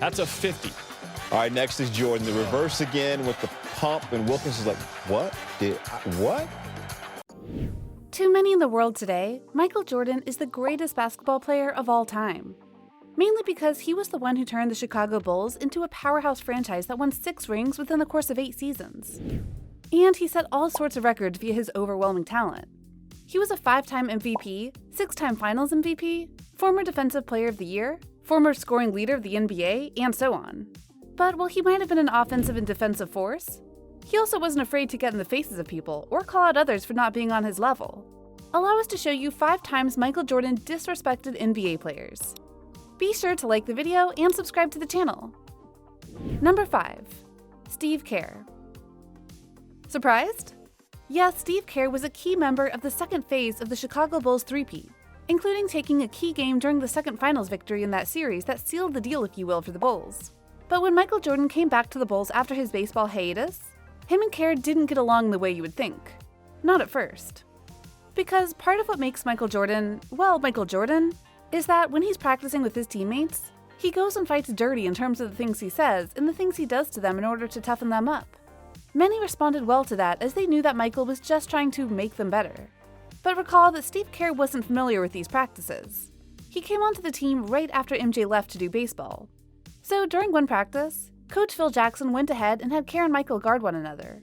That's a 50. All right, next is Jordan. The reverse again with the pump, and Wilkins is like, what? What? To many in the world today, Michael Jordan is the greatest basketball player of all time. Mainly because he was the one who turned the Chicago Bulls into a powerhouse franchise that won 6 rings within the course of 8 seasons. And he set all sorts of records via his overwhelming talent. He was a 5-time MVP, 6-time Finals MVP, former Defensive Player of the Year, former scoring leader of the NBA, and so on. But while he might have been an offensive and defensive force, he also wasn't afraid to get in the faces of people or call out others for not being on his level. Allow us to show you 5 times Michael Jordan disrespected NBA players. Be sure to like the video and subscribe to the channel. Number 5. Steve Kerr. Surprised? Yes, Steve Kerr was a key member of the second phase of the Chicago Bulls three-peat, including taking a key game during the second finals victory in that series that sealed the deal, if you will, for the Bulls. But when Michael Jordan came back to the Bulls after his baseball hiatus, him and Kerr didn't get along the way you would think. Not at first. Because part of what makes Michael Jordan, well, Michael Jordan, is that when he's practicing with his teammates, he goes and fights dirty in terms of the things he says and the things he does to them in order to toughen them up. Many responded well to that as they knew that Michael was just trying to make them better. But recall that Steve Kerr wasn't familiar with these practices. He came onto the team right after MJ left to do baseball. So during one practice, Coach Phil Jackson went ahead and had Kerr and Michael guard one another.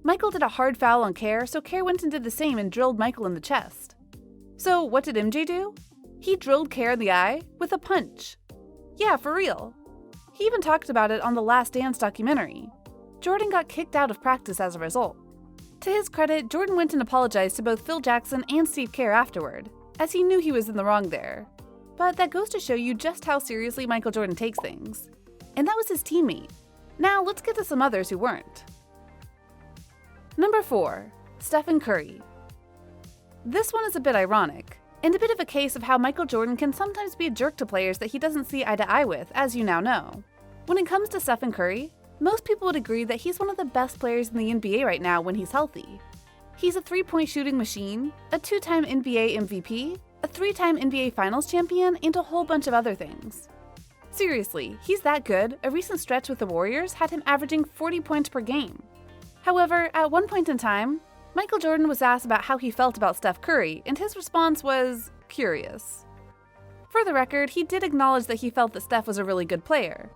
Michael did a hard foul on Kerr, so Kerr went and did the same and drilled Michael in the chest. So what did MJ do? He drilled Kerr in the eye with a punch. Yeah, for real. He even talked about it on the Last Dance documentary. Jordan got kicked out of practice as a result. To his credit, Jordan went and apologized to both Phil Jackson and Steve Kerr afterward, as he knew he was in the wrong there. But that goes to show you just how seriously Michael Jordan takes things. And that was his teammate. Now let's get to some others who weren't. Number 4. Stephen Curry. This one is a bit ironic, and a bit of a case of how Michael Jordan can sometimes be a jerk to players that he doesn't see eye to eye with, as you now know. When it comes to Stephen Curry, most people would agree that he's one of the best players in the NBA right now when he's healthy. He's a 3-point shooting machine, a 2-time NBA MVP, a 3-time NBA Finals champion, and a whole bunch of other things. Seriously, he's that good. A recent stretch with the Warriors had him averaging 40 points per game. However, at one point in time, Michael Jordan was asked about how he felt about Steph Curry, and his response was curious. For the record, he did acknowledge that he felt that Steph was a really good player.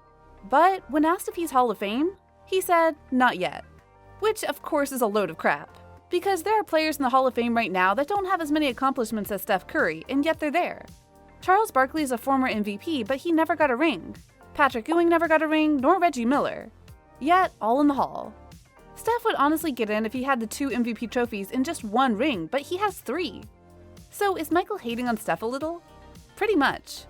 But when asked if he's Hall of Fame, he said, not yet. Which, of course, is a load of crap. Because there are players in the Hall of Fame right now that don't have as many accomplishments as Steph Curry, and yet they're there. Charles Barkley is a former MVP, but he never got a ring. Patrick Ewing never got a ring, nor Reggie Miller. Yet, all in the Hall. Steph would honestly get in if he had the 2 MVP trophies and just 1 ring, but he has 3. So is Michael hating on Steph a little? Pretty much.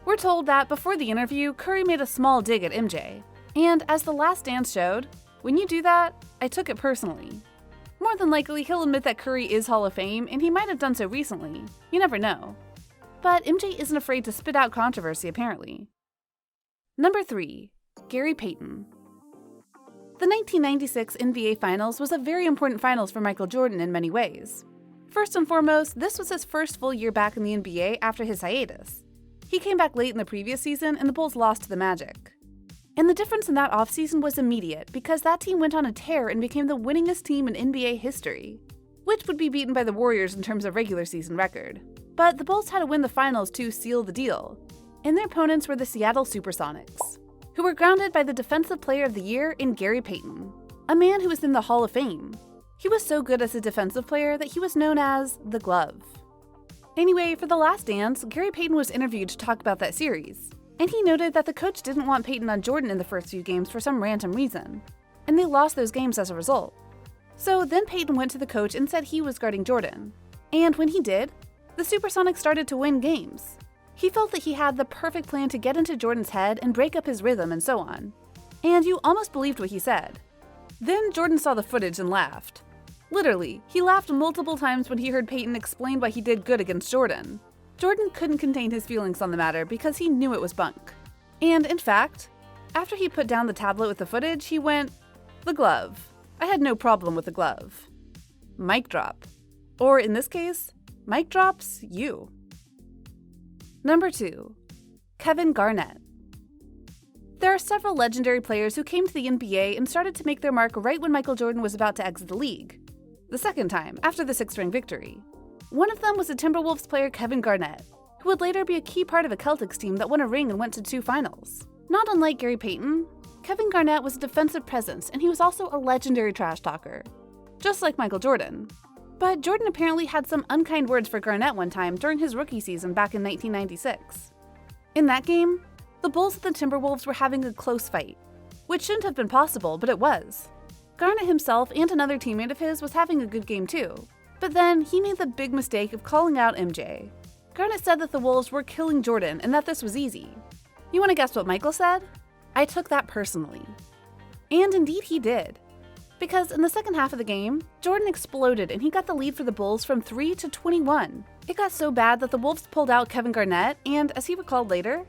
We're told that before the interview, Curry made a small dig at MJ. And as The Last Dance showed, when you do that, I took it personally. More than likely, he'll admit that Curry is Hall of Fame, and he might have done so recently. You never know. But MJ isn't afraid to spit out controversy, apparently. Number 3. Gary Payton. The 1996 NBA Finals was a very important finals for Michael Jordan in many ways. First and foremost, this was his first full year back in the NBA after his hiatus. He came back late in the previous season, and the Bulls lost to the Magic. And the difference in that offseason was immediate, because that team went on a tear and became the winningest team in NBA history, which would be beaten by the Warriors in terms of regular season record. But the Bulls had to win the finals to seal the deal, and their opponents were the Seattle Supersonics, who were grounded by the Defensive Player of the Year in Gary Payton, a man who was in the Hall of Fame. He was so good as a defensive player that he was known as the Glove. Anyway, for The Last Dance, Gary Payton was interviewed to talk about that series, and he noted that the coach didn't want Payton on Jordan in the first few games for some random reason, and they lost those games as a result. So then Payton went to the coach and said he was guarding Jordan, and when he did, the Supersonics started to win games. He felt that he had the perfect plan to get into Jordan's head and break up his rhythm and so on. And you almost believed what he said. Then Jordan saw the footage and laughed. Literally, he laughed multiple times when he heard Payton explain why he did good against Jordan. Jordan couldn't contain his feelings on the matter because he knew it was bunk. And in fact, after he put down the tablet with the footage, he went, "The glove. I had no problem with the glove." Mic drop. Or in this case, mic drops you. Number 2. Kevin Garnett. There are several legendary players who came to the NBA and started to make their mark right when Michael Jordan was about to exit the league. The second time, after the 6-ring victory. One of them was the Timberwolves player Kevin Garnett, who would later be a key part of a Celtics team that won a ring and went to 2 finals. Not unlike Gary Payton, Kevin Garnett was a defensive presence, and he was also a legendary trash talker, just like Michael Jordan. But Jordan apparently had some unkind words for Garnett one time during his rookie season back in 1996. In that game, the Bulls and the Timberwolves were having a close fight, which shouldn't have been possible, but it was. Garnett himself and another teammate of his was having a good game too, but then he made the big mistake of calling out MJ. Garnett said that the Wolves were killing Jordan and that this was easy. You want to guess what Michael said? I took that personally. And indeed he did. Because in the second half of the game, Jordan exploded and he got the lead for the Bulls from 3 to 21. It got so bad that the Wolves pulled out Kevin Garnett, and as he recalled later,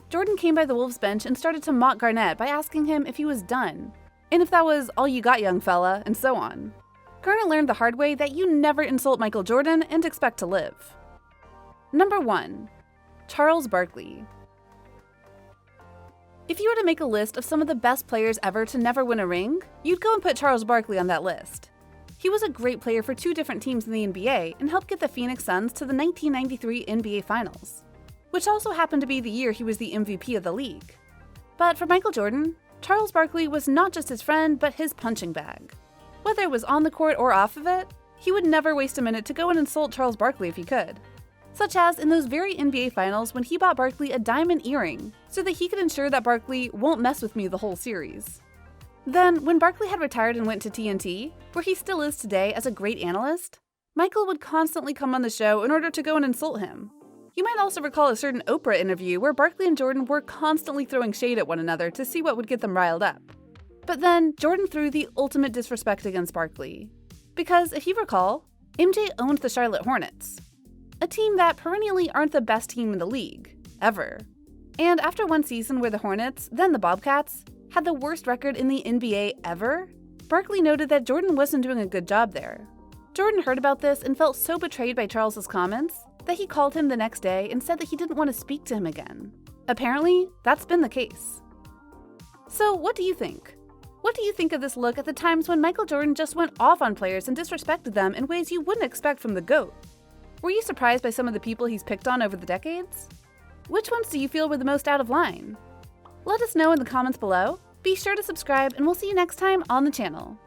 Jordan came by the Wolves bench and started to mock Garnett by asking him if he was done, and if that was all you got, young fella, and so on. Garnett learned the hard way that you never insult Michael Jordan and expect to live. Number 1. Charles Barkley. If you were to make a list of some of the best players ever to never win a ring, you'd go and put Charles Barkley on that list. He was a great player for 2 different teams in the NBA and helped get the Phoenix Suns to the 1993 NBA Finals, which also happened to be the year he was the MVP of the league. But for Michael Jordan, Charles Barkley was not just his friend, but his punching bag. Whether it was on the court or off of it, he would never waste a minute to go and insult Charles Barkley if he could. Such as in those very NBA Finals when he bought Barkley a diamond earring so that he could ensure that Barkley won't mess with me the whole series. Then, when Barkley had retired and went to TNT, where he still is today as a great analyst, Michael would constantly come on the show in order to go and insult him. You might also recall a certain Oprah interview where Barkley and Jordan were constantly throwing shade at one another to see what would get them riled up. But then, Jordan threw the ultimate disrespect against Barkley. Because, if you recall, MJ owned the Charlotte Hornets, a team that perennially aren't the best team in the league, ever. And after one season where the Hornets, then the Bobcats, had the worst record in the NBA ever, Barkley noted that Jordan wasn't doing a good job there. Jordan heard about this and felt so betrayed by Charles's comments that he called him the next day and said that he didn't want to speak to him again. Apparently, that's been the case. So what do you think? What do you think of this look at the times when Michael Jordan just went off on players and disrespected them in ways you wouldn't expect from the GOAT? Were you surprised by some of the people he's picked on over the decades? Which ones do you feel were the most out of line? Let us know in the comments below. Be sure to subscribe, and we'll see you next time on the channel.